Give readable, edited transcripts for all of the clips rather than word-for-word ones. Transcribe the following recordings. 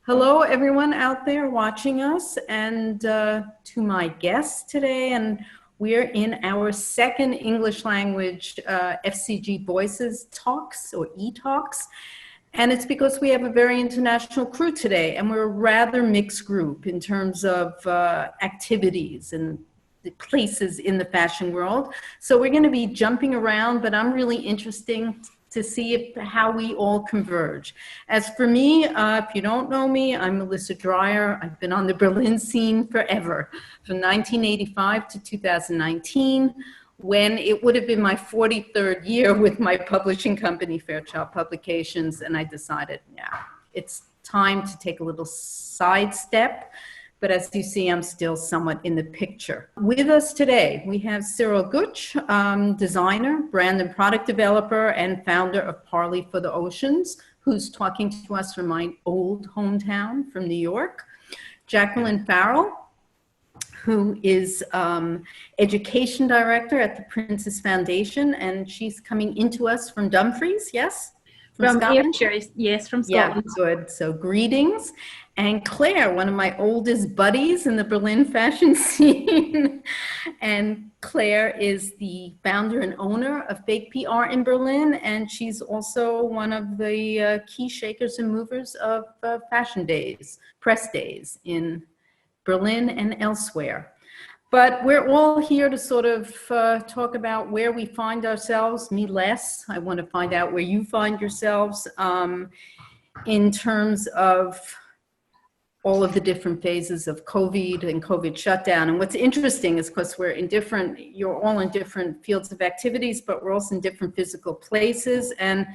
Hello, everyone out there watching us, and to my guests today. And we're in our second English language FCG Voices Talks or e-talks. And it's because we have a very international crew today, and we're a rather mixed group in terms of activities and the places in the fashion world. So we're going to be jumping around, but I'm really interested to see how we all converge. As for me, if you don't know me, I'm Melissa Drier. I've been on the Berlin scene forever, from 1985 to 2019, when it would have been my 43rd year with my publishing company, Fairchild Publications, and I decided, yeah, it's time to take a little sidestep. But as you see, I'm still somewhat in the picture. With us today, we have Cyrill Gutsch, designer, brand and product developer, and founder of Parley for the Oceans, who's talking to us from my old hometown from New York. Jacqueline Farrell, who is education director at the Princess Foundation, and she's coming into us from Dumfries, yes? From Ayrshire, yes, from Scotland. Yeah, good. So greetings. And Clare, one of my oldest buddies in the Berlin fashion scene. And Clare is the founder and owner of Fake PR in Berlin. And she's also one of the key shakers and movers of fashion days, press days in Berlin and elsewhere. But we're all here to sort of talk about where we find ourselves, me less. I want to find out where you find yourselves in terms of all of the different phases of COVID and COVID shutdown. And what's interesting is because we're in different, you're all in different fields of activities, but we're also in different physical places and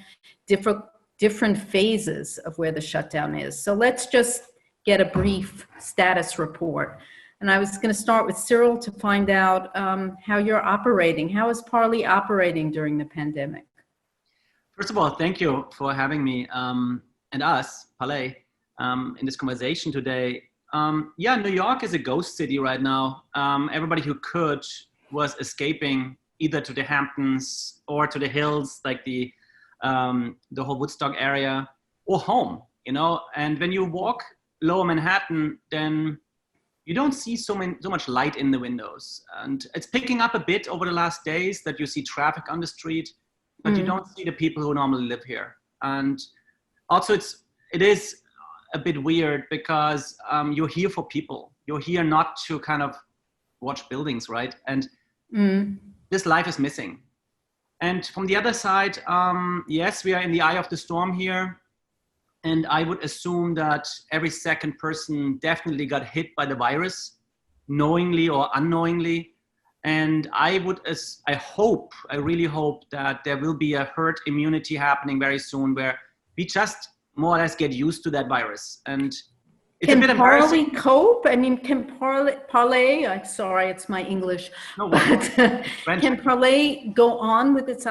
different phases of where the shutdown is. So let's just get a brief status report. And I was going to start with Cyrill to find out how you're operating. How is Parley operating during the pandemic? First of all, thank you for having me and us, Parley, in this conversation today. Yeah, New York is a ghost city right now. Everybody who could was escaping either to the Hamptons or to the hills, like the whole Woodstock area, or home, you know. And when you walk Lower Manhattan, then you don't see so much light in the windows. And it's picking up a bit over the last days that you see traffic on the street, but you don't see the people who normally live here. And also it is a bit weird because you're here for people. You're here not to kind of watch buildings, right? And this life is missing. And from the other side, yes, we are in the eye of the storm here. And I would assume that every second person definitely got hit by the virus, knowingly or unknowingly. And I really hope that there will be a herd immunity happening very soon, where we just more or less get used to that virus. And it's a bit embarrassing. Can Parley cope? I mean, can Parley, I'm sorry, it's my English. No, can Parley go on with its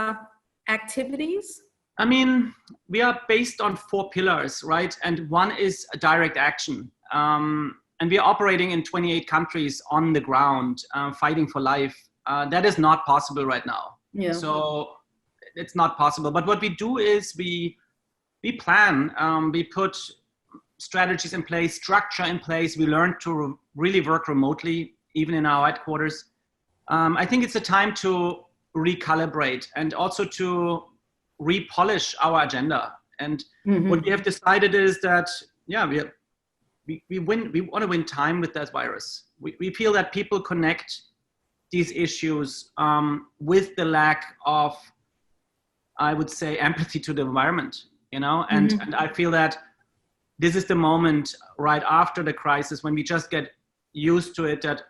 activities? I mean, we are based on 4 pillars, right? And one is a direct action. And we are operating in 28 countries on the ground, fighting for life. That is not possible right now. Yeah. So it's not possible. But what we do is we plan, we put strategies in place, structure in place. We learn to really work remotely, even in our headquarters. I think it's a time to recalibrate and also to repolish our agenda. And what we have decided is that, yeah, we want to win time with that virus. We feel that people connect these issues with the lack of, I would say, empathy to the environment, you know, and I feel that this is the moment right after the crisis when we just get used to it, that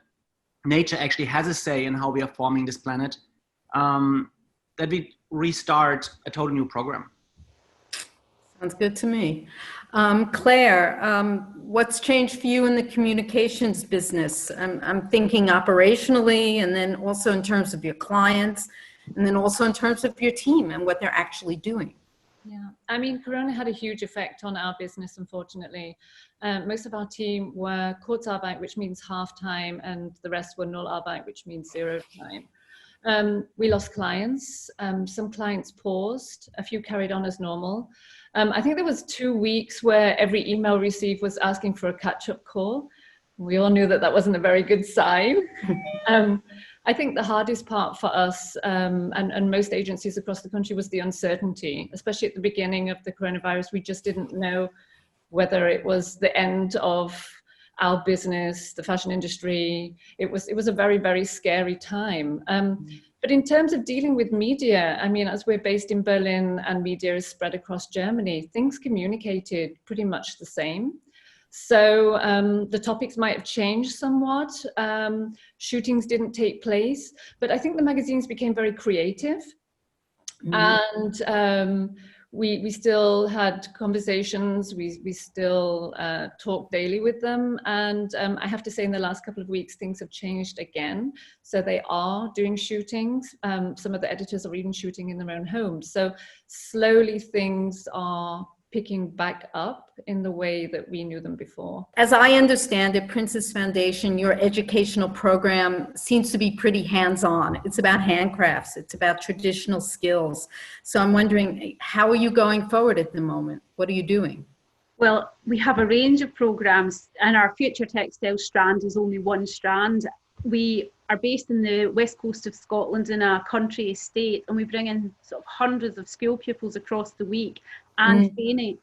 nature actually has a say in how we are forming this planet, that we restart a total new program. Sounds good to me. Clare, what's changed for you in the communications business? I'm thinking operationally, and then also in terms of your clients, and then also in terms of your team and what they're actually doing. Yeah, I mean, Corona had a huge effect on our business, unfortunately. Most of our team were Kurzarbeit, which means half time, and the rest were Nullarbeit, which means 0 time. We lost clients. Some clients paused. A few carried on as normal. I think there was 2 weeks where every email received was asking for a catch-up call. We all knew that that wasn't a very good sign. I think the hardest part for us and most agencies across the country was the uncertainty, especially at the beginning of the coronavirus. We just didn't know whether it was the end of our business, the fashion industry. It was a very, very scary time. But in terms of dealing with media, I mean, as we're based in Berlin and media is spread across Germany, things communicated pretty much the same. So the topics might have changed somewhat. Shootings didn't take place, but I think the magazines became very creative. And we still had conversations, we still talk daily with them. And I have to say in the last couple of weeks, things have changed again. So they are doing shootings. Some of the editors are even shooting in their own homes. So slowly things are picking back up in the way that we knew them before. As I understand it, Princess Foundation, your educational program seems to be pretty hands-on. It's about handcrafts. It's about traditional skills. So I'm wondering, how are you going forward at the moment? What are you doing? Well, we have a range of programs, and our Future Textile strand is only one strand. We are based in the west coast of Scotland in a country estate, and we bring in sort of hundreds of school pupils across the week and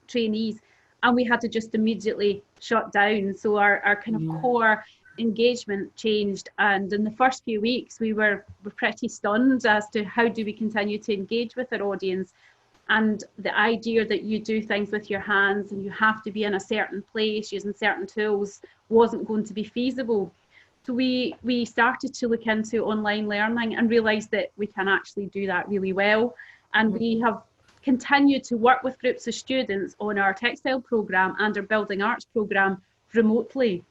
trainees, and we had to just immediately shut down. So our kind of core engagement changed, and in the first few weeks we were pretty stunned as to how do we continue to engage with our audience. And the idea that you do things with your hands and you have to be in a certain place using certain tools wasn't going to be feasible. So we started to look into online learning and realised that we can actually do that really well. And we have continued to work with groups of students on our textile programme and our building arts programme remotely.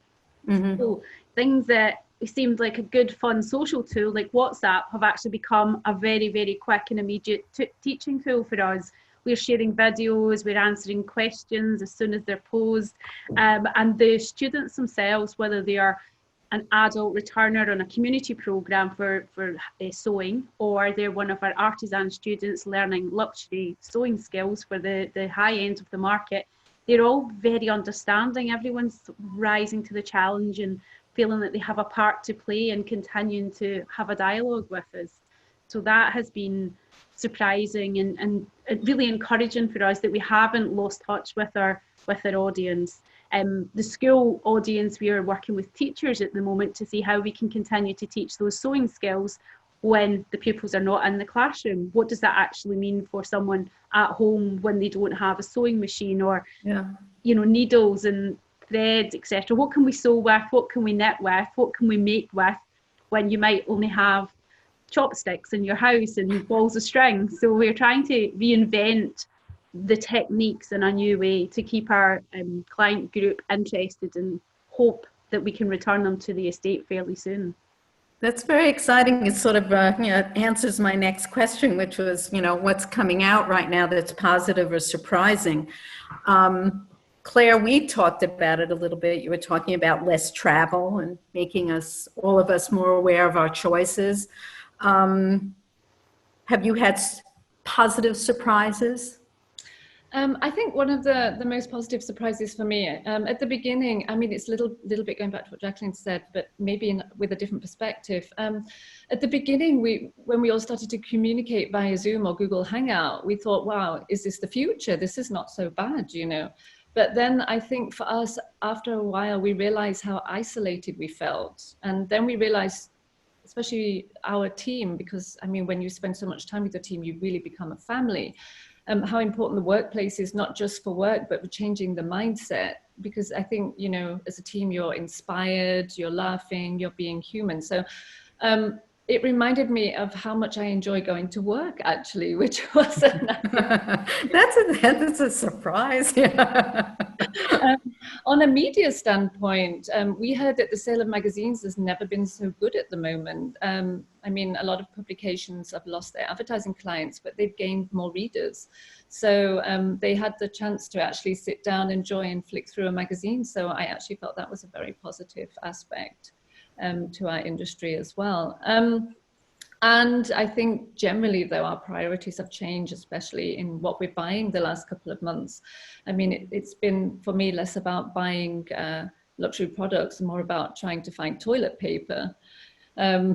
So things that seemed like a good fun social tool like WhatsApp have actually become a very, very quick and immediate teaching tool for us. We're sharing videos, we're answering questions as soon as they're posed, and the students themselves, whether they are an adult returner on a community programme for sewing, or they're one of our artisan students learning luxury sewing skills for the high end of the market, they're all very understanding. Everyone's rising to the challenge and feeling that they have a part to play and continuing to have a dialogue with us. So that has been surprising and really encouraging for us that we haven't lost touch with our audience. The school audience, we are working with teachers at the moment to see how we can continue to teach those sewing skills when the pupils are not in the classroom. What does that actually mean for someone at home when they don't have a sewing machine or needles and thread, etc.? What can we sew with? What can we knit with? What can we make with when you might only have chopsticks in your house and balls of string? So we're trying to reinvent the techniques in a new way to keep our client group interested and hope that we can return them to the estate fairly soon. That's very exciting. It sort of answers my next question, which was, what's coming out right now that's positive or surprising. Claire, we talked about it a little bit. You were talking about less travel and making all of us more aware of our choices. Have you had positive surprises? I think one of the most positive surprises for me at the beginning, I mean, it's a little bit going back to what Jacqueline said, but maybe with a different perspective. At the beginning, when we all started to communicate via Zoom or Google Hangout, we thought, wow, is this the future? This is not so bad, But then I think for us, after a while, we realized how isolated we felt. And then we realized, especially our team, because I mean, when you spend so much time with the team, you really become a family. How important the workplace is, not just for work, but for changing the mindset. Because I think, as a team, you're inspired, you're laughing, you're being human. So it reminded me of how much I enjoy going to work, actually, which wasn't that's a surprise. On a media standpoint, we heard that the sale of magazines has never been so good at the moment. I mean, a lot of publications have lost their advertising clients, but they've gained more readers. So they had the chance to actually sit down, enjoy, and flick through a magazine. So I actually felt that was a very positive aspect to our industry as well. And I think generally, though, our priorities have changed, especially in what we're buying the last couple of months. I mean, it's been, for me, less about buying luxury products, more about trying to find toilet paper,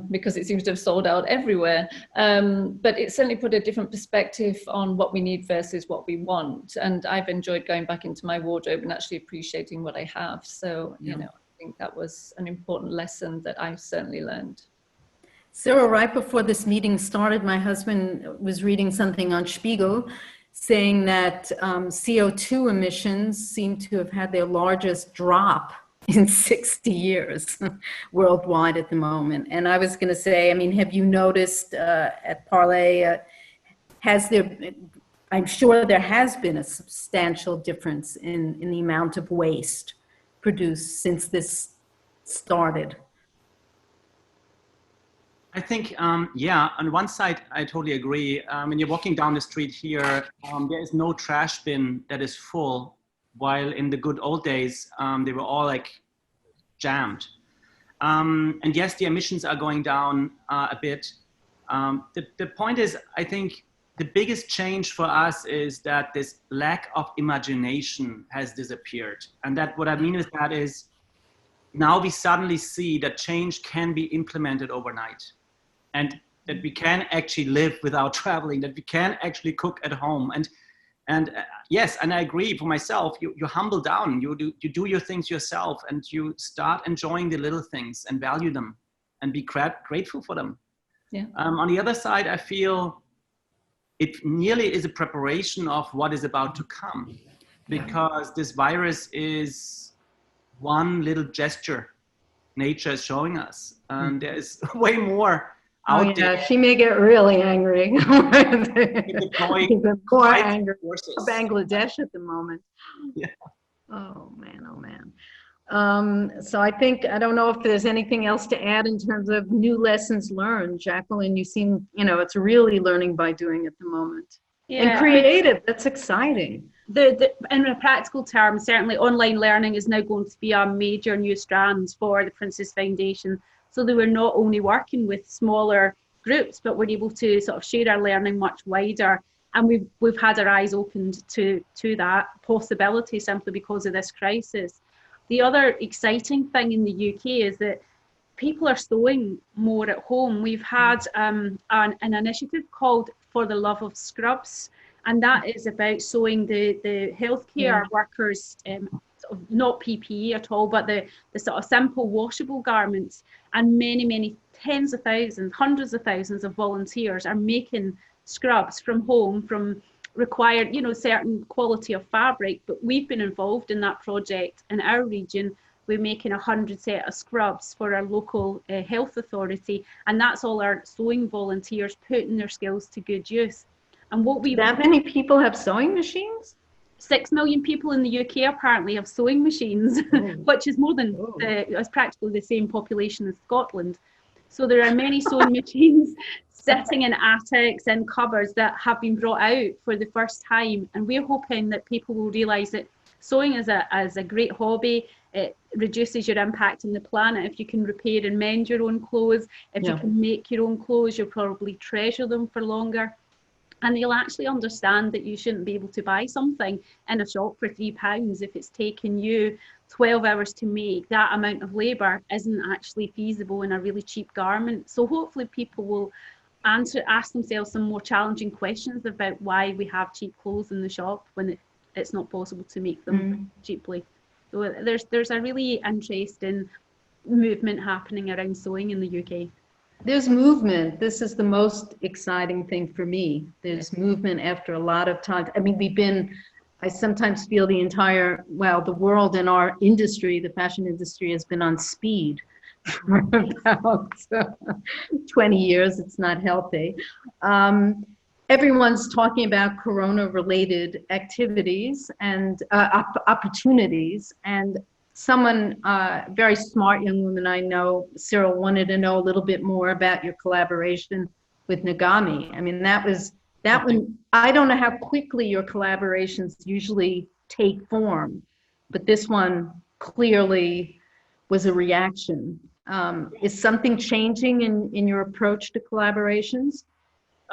because it seems to have sold out everywhere. But it certainly put a different perspective on what we need versus what we want. And I've enjoyed going back into my wardrobe and actually appreciating what I have. So, you know, I think that was an important lesson that I certainly learned. Cyrill, right before this meeting started, my husband was reading something on Spiegel saying that CO2 emissions seem to have had their largest drop in 60 years worldwide at the moment. And I was going to say, I mean, have you noticed at Parley, I'm sure there has been a substantial difference in the amount of waste produced since this started? I think, yeah, on one side, I totally agree. When you're walking down the street here, there is no trash bin that is full, while in the good old days, they were all like jammed. And yes, the emissions are going down a bit. The point is, I think the biggest change for us is that this lack of imagination has disappeared. And that what I mean with that is, now we suddenly see that change can be implemented overnight, and that we can actually live without traveling, that we can actually cook at home. And yes, and I agree for myself, you humble down, you do your things yourself, and you start enjoying the little things and value them and be grateful for them. Yeah. On the other side, I feel it nearly is a preparation of what is about to come, because this virus is one little gesture nature is showing us, and there is way more out there. She may get really angry. Even more angry. Bangladesh at the moment. Yeah. Oh man. So I think, I don't know if there's anything else to add in terms of new lessons learned. Jacqueline, you seem, it's really learning by doing at the moment. Yeah. And creative, that's exciting. In a practical term, certainly online learning is now going to be a major new strand for the Princess Foundation. So they were not only working with smaller groups, but we're able to sort of share our learning much wider. And we've had our eyes opened to that possibility simply because of this crisis. The other exciting thing in the UK is that people are sewing more at home. We've had an initiative called For the Love of Scrubs, and that is about sewing the healthcare workers, sort of not PPE at all, but the sort of simple washable garments. And many tens of thousands, hundreds of thousands of volunteers are making scrubs from home, from required, certain quality of fabric. But we've been involved in that project in our region. We're making 100 set of scrubs for our local health authority, and that's all our sewing volunteers putting their skills to good use. And that many people have sewing machines? 6 million people in the UK apparently have sewing machines, which is more than it's practically the same population as Scotland. So there are many sewing machines sitting in attics and cupboards that have been brought out for the first time. And we're hoping that people will realise that sewing is a great hobby. It reduces your impact on the planet. If you can repair and mend your own clothes, if you can make your own clothes, you'll probably treasure them for longer. And you'll actually understand that you shouldn't be able to buy something in a shop for £3 if it's taken you 12 hours to make. That amount of labour isn't actually feasible in a really cheap garment. So hopefully people will ask themselves some more challenging questions about why we have cheap clothes in the shop when it's not possible to make them cheaply. So there's a really interesting movement happening around sewing in the UK. There's movement. This is the most exciting thing for me. There's movement after a lot of time. I mean, I sometimes feel the world and our industry, the fashion industry, has been on speed for about 20 years. It's not healthy. Everyone's talking about corona-related activities and opportunities, and someone, very smart young woman I know, Cyrill, wanted to know a little bit more about your collaboration with Nagami. I mean, that one, I don't know how quickly your collaborations usually take form, but this one clearly was a reaction. Is something changing in your approach to collaborations?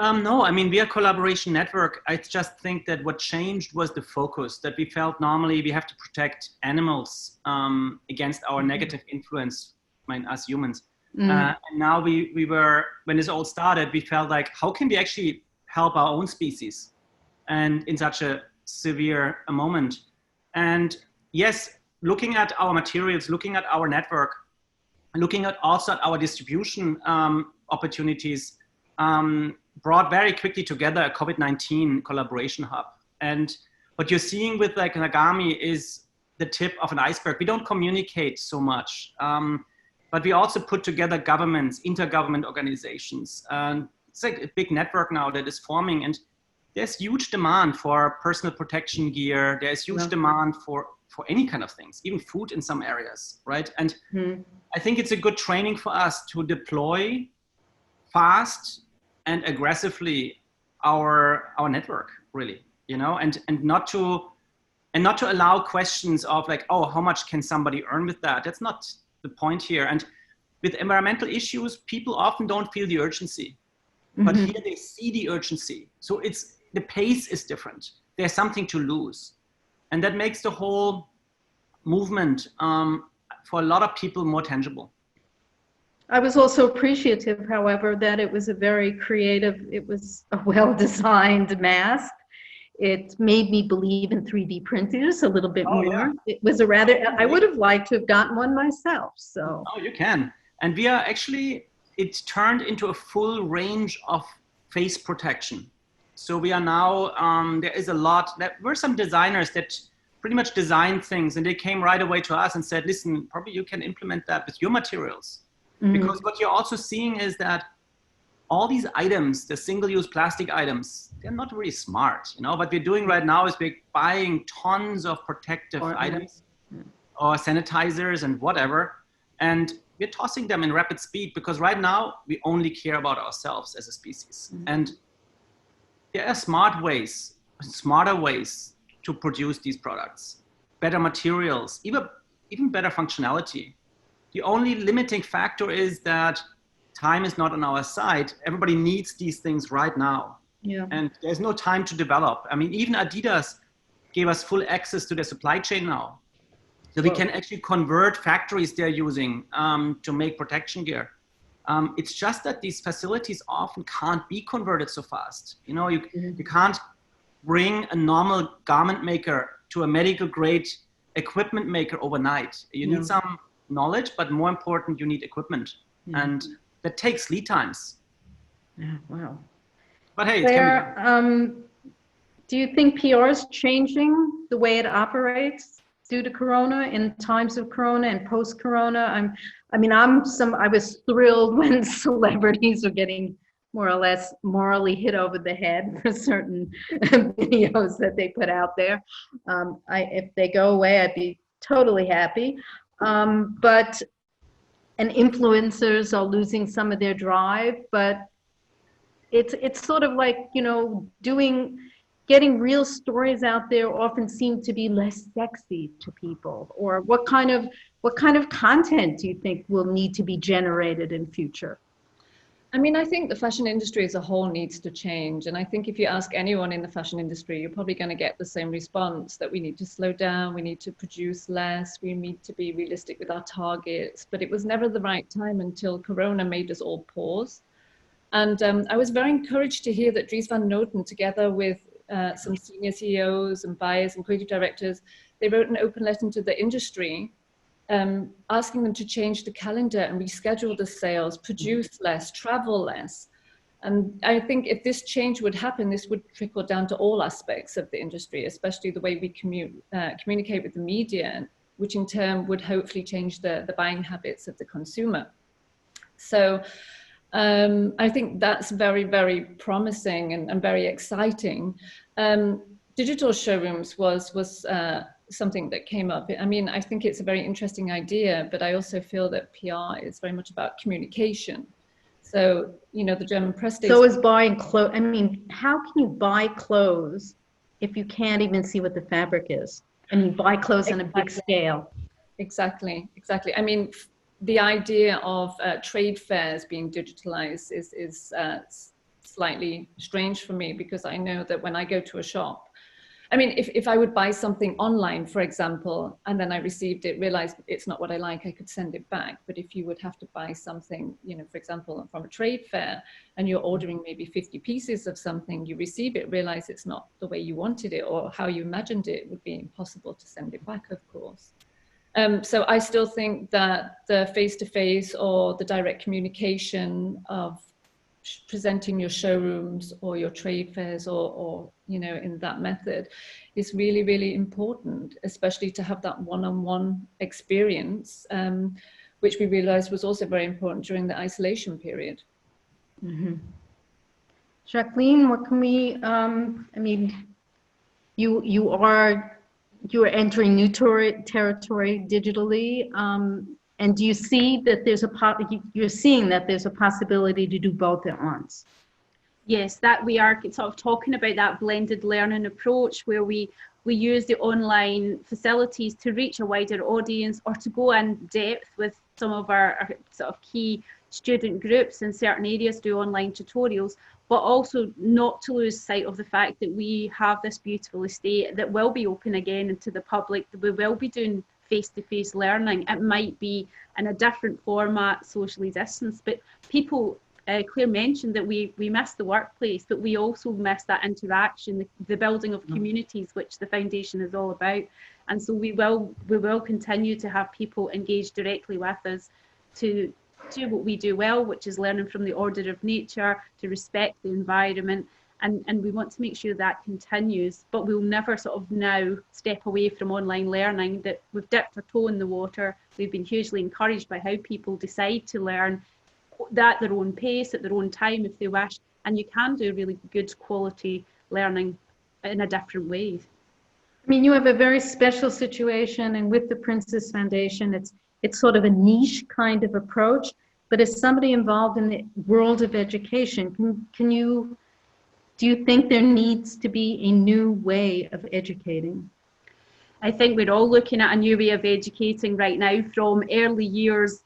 No, I mean, we are a collaboration network. I just think that what changed was the focus, that we felt normally we have to protect animals against our negative influence, I mean, us humans. And now we were, when this all started, we felt like, how can we actually help our own species? And in such a severe moment. And yes, looking at our materials, looking at our network, looking at also at our distribution opportunities, brought very quickly together a COVID-19 collaboration hub. And what you're seeing with like Nagami is the tip of an iceberg. We don't communicate so much, but we also put together governments, intergovernment organizations. It's like a big network now that is forming, and there's huge demand for personal protection gear. There's huge demand for any kind of things, even food in some areas, right? And I think it's a good training for us to deploy fast and aggressively our network, really, you know, and not to allow questions of like, oh, how much can somebody earn with that? That's not the point here. And with environmental issues, people often don't feel the urgency, but here they see the urgency. So the pace is different. There's something to lose, and that makes the whole movement for a lot of people more tangible. I was also appreciative, however, that it was a very creative, it was a well-designed mask. It made me believe in 3D printers a little bit more. Yeah. It was a rather, I would have liked to have gotten one myself, so. Oh, you can. And we are actually, it turned into a full range of face protection. So we are now, there is a lot, there were some designers that pretty much designed things, and they came right away to us and said, listen, probably you can implement that with your materials. Because what you're also seeing is that all these items, the single-use plastic items, they're not really smart, you know. What we're doing right now is we're buying tons of protective items or sanitizers and whatever, and we're tossing them in rapid speed because right now we only care about ourselves as a species. And there are smarter ways to produce these products, better materials, even better functionality. The only limiting factor is that time is not on our side. Everybody needs these things right now. Yeah. And there's no time to develop. I mean, even Adidas gave us full access to their supply chain now. So we can actually convert factories they're using to make protection gear. It's just that these facilities often can't be converted so fast. You know, you can't bring a normal garment maker to a medical grade equipment maker overnight. You need some knowledge, but more important, you need equipment, and that takes lead times. Yeah, wow. But hey, Claire, do you think PR is changing the way it operates due to Corona, in times of Corona and post-Corona? I was thrilled when celebrities are getting more or less morally hit over the head for certain videos that they put out there. If they go away, I'd be totally happy. And influencers are losing some of their drive, but it's sort of like, you know, getting real stories out there often seem to be less sexy to people. Or what kind of content do you think will need to be generated in future? I mean, I think the fashion industry as a whole needs to change. And I think if you ask anyone in the fashion industry, you're probably going to get the same response, that we need to slow down, we need to produce less, we need to be realistic with our targets. But it was never the right time until Corona made us all pause. And I was very encouraged to hear that Dries van Noten, together with some senior CEOs and buyers and creative directors, they wrote an open letter to the industry asking them to change the calendar and reschedule the sales, produce less, travel less. And I think if this change would happen, this would trickle down to all aspects of the industry, especially the way we communicate with the media, which in turn would hopefully change the buying habits of the consumer. So I think that's very, very promising and very exciting. Digital showrooms was something that came up. I mean, I think it's a very interesting idea, but I also feel that PR is very much about communication. So, you know, the German press days. So is buying clothes. I mean, how can you buy clothes if you can't even see what the fabric is? And you buy clothes on a big scale. Exactly. I mean, the idea of trade fairs being digitalized is slightly strange for me, because I know that when I go to a shop, I mean, if I would buy something online, for example, and then I received it, realized it's not what I like, I could send it back. But if you would have to buy something, you know, for example, from a trade fair, and you're ordering maybe 50 pieces of something, you receive it, realize it's not the way you wanted it or how you imagined it, would be impossible to send it back, of course. So I still think that the face-to-face or the direct communication of presenting your showrooms or your trade fairs or you know, in that method is really, really important, especially to have that one-on-one experience, which we realized was also very important during the isolation period. Mm-hmm. Jacqueline, what can we, I mean, you're entering new territory digitally, and do you see that you're seeing that there's a possibility to do both at once? Yes, that we are sort of talking about that blended learning approach, where we use the online facilities to reach a wider audience, or to go in depth with some of our sort of key student groups in certain areas, do online tutorials, but also not to lose sight of the fact that we have this beautiful estate that will be open again to the public, that we will be doing face-to-face learning. It might be in a different format, socially distanced, but people, Claire mentioned that we miss the workplace, but we also miss that interaction, the building of communities, which the foundation is all about. And so we will continue to have people engage directly with us to do what we do well, which is learning from the order of nature, to respect the environment. And we want to make sure that continues, but we'll never sort of now step away from online learning. That we've dipped our toe in the water. We've been hugely encouraged by how people decide to learn at their own pace, at their own time, if they wish. And you can do really good quality learning in a different way. I mean, you have a very special situation, and with the Princess Foundation, it's sort of a niche kind of approach. But as somebody involved in the world of education, do you think there needs to be a new way of educating? I think we're all looking at a new way of educating right now, from early years,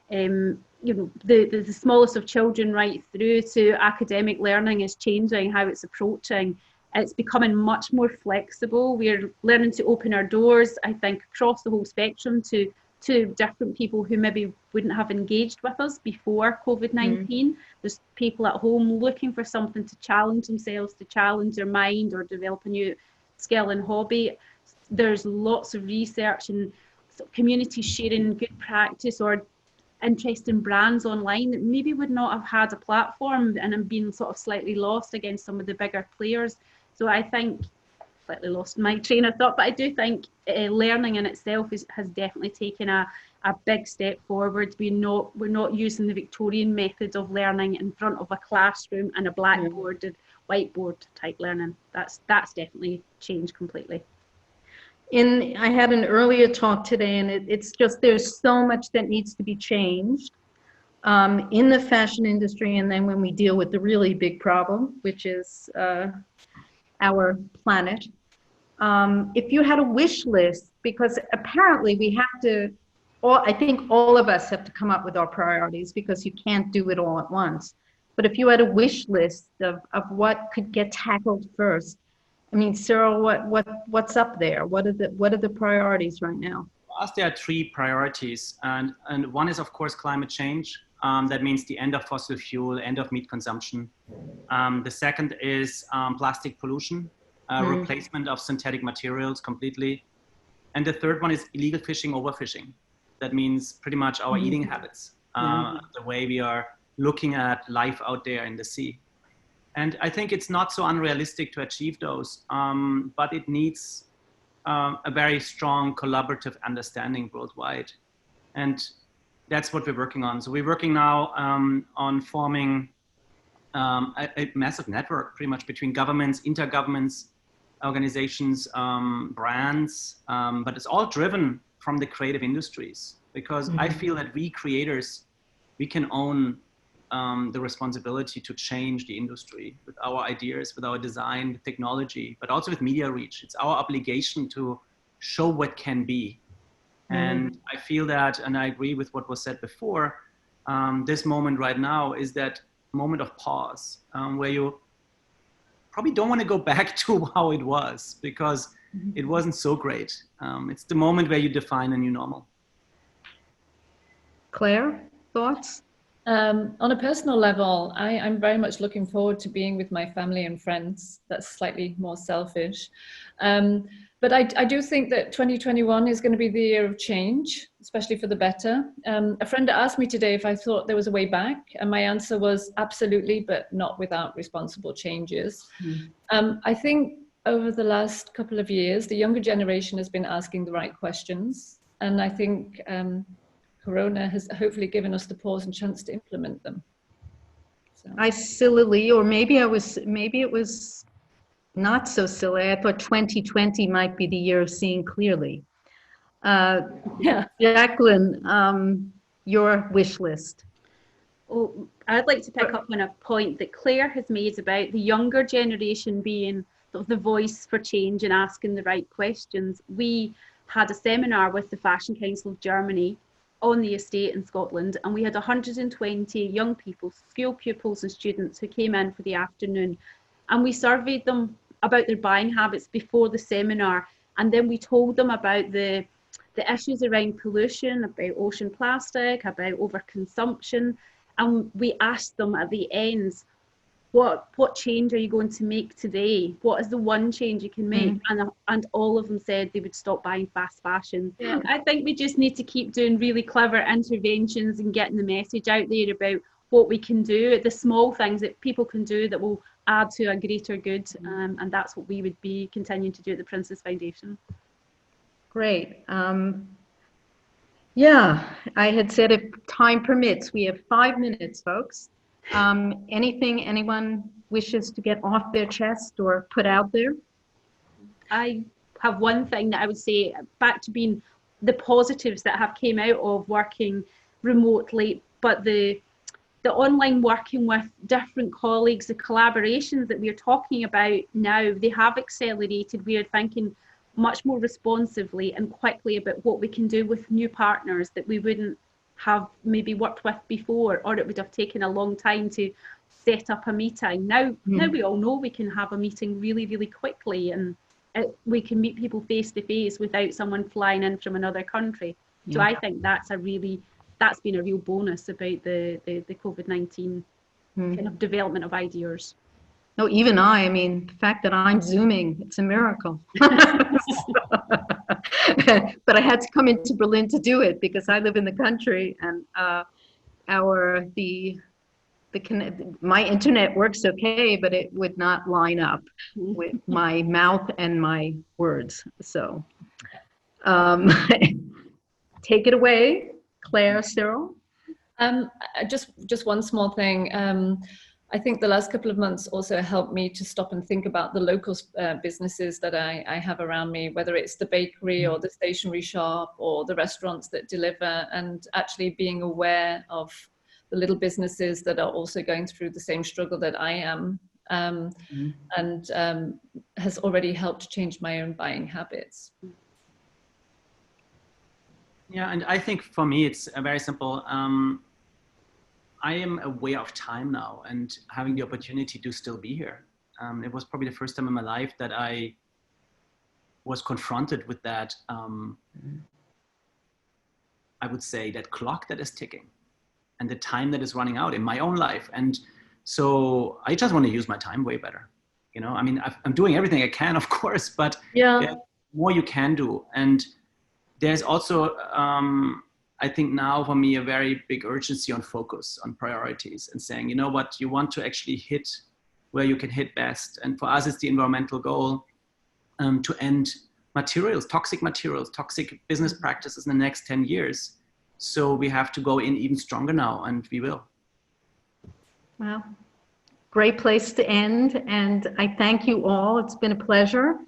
you know, the smallest of children right through to academic learning is changing how it's approaching. It's becoming much more flexible. We're learning to open our doors, I think, across the whole spectrum to different people who maybe wouldn't have engaged with us before COVID-19. There's people at home looking for something to challenge themselves, to challenge their mind, or develop a new skill and hobby. There's lots of research and communities sharing good practice or interesting brands online that maybe would not have had a platform and have been sort of slightly lost against some of the bigger players. So I think, slightly lost my train of thought, but I do think learning in itself has definitely taken a big step forward. We're not using the Victorian method of learning in front of a classroom and a blackboard and whiteboard type learning. That's definitely changed completely. I had an earlier talk today, and it's just, there's so much that needs to be changed in the fashion industry, and then when we deal with the really big problem, which is our planet. If you had a wish list, because apparently we have to, I think all of us have to come up with our priorities, because you can't do it all at once. But if you had a wish list of what could get tackled first, I mean, Cyrill, what's up there? What are the priorities right now? For us, there are three priorities, and one is, of course, climate change. That means the end of fossil fuel, end of meat consumption. The second is plastic pollution, replacement of synthetic materials completely. And the third one is illegal fishing, overfishing. That means pretty much our eating habits, the way we are looking at life out there in the sea. And I think it's not so unrealistic to achieve those, but it needs a very strong collaborative understanding worldwide. And that's what we're working on. So we're working now on forming a massive network pretty much between governments, intergovernments, organizations, brands, but it's all driven from the creative industries, because I feel that we creators, we can own the responsibility to change the industry with our ideas, with our design, with technology, but also with media reach. It's our obligation to show what can be. And I feel that, and I agree with what was said before, this moment right now is that moment of pause, where you probably don't want to go back to how it was, because it wasn't so great. It's the moment where you define a new normal. Claire, thoughts? On a personal level, I'm very much looking forward to being with my family and friends. That's slightly more selfish. But I do think that 2021 is going to be the year of change, especially for the better. A friend asked me today if I thought there was a way back, and my answer was absolutely, but not without responsible changes. I think over the last couple of years, the younger generation has been asking the right questions, and I think Corona has hopefully given us the pause and chance to implement them. So. I sillily, or maybe it was not so silly. I thought 2020 might be the year of seeing clearly. Yeah. Jacqueline, your wish list. Oh, I'd like to pick up on a point that Claire has made about the younger generation being sort of the voice for change and asking the right questions. We had a seminar with the Fashion Council of Germany on the estate in Scotland, and we had 120 young people, school pupils and students, who came in for the afternoon, and we surveyed them about their buying habits before the seminar, and then we told them about the issues around pollution, about ocean plastic, about overconsumption, and we asked them at the end, what change are you going to make today? What is the one change you can make? And all of them said they would stop buying fast fashion. Yeah. I think we just need to keep doing really clever interventions and getting the message out there about what we can do, the small things that people can do that will add to a greater good. And that's what we would be continuing to do at the Princess Foundation. Great. Yeah, I had said if time permits, we have 5 minutes, folks. Anything anyone wishes to get off their chest or put out there? I have one thing that I would say, back to being the positives that have came out of working remotely, but the online working with different colleagues, the collaborations that we're talking about now, they have accelerated. We are thinking much more responsively and quickly about what we can do with new partners that we wouldn't have maybe worked with before, or it would have taken a long time to set up a meeting. Now we all know we can have a meeting really, really quickly, and we can meet people face to face without someone flying in from another country. So I think that's been a real bonus about the COVID-19 kind of development of ideas. No, even I mean, the fact that I'm Zooming, it's a miracle. But I had to come into Berlin to do it because I live in the country, and my internet works okay, but it would not line up with my mouth and my words. So take it away, Claire, Cyrill. Just one small thing. I think the last couple of months also helped me to stop and think about the local businesses that I have around me, whether it's the bakery or the stationery shop or the restaurants that deliver, and actually being aware of the little businesses that are also going through the same struggle that I am, and has already helped change my own buying habits. Yeah, and I think for me, it's very simple. I am aware of time now and having the opportunity to still be here. It was probably the first time in my life that I was confronted with that, I would say, that clock that is ticking and the time that is running out in my own life. And so I just want to use my time way better. You know, I mean, I'm doing everything I can, of course, but there's more you can do. And there's also, I think now for me, a very big urgency on focus, on priorities, and saying, you know what, you want to actually hit where you can hit best. And for us, it's the environmental goal to end toxic business practices in the next 10 years. So we have to go in even stronger now, and we will. Well, great place to end. And I thank you all. It's been a pleasure.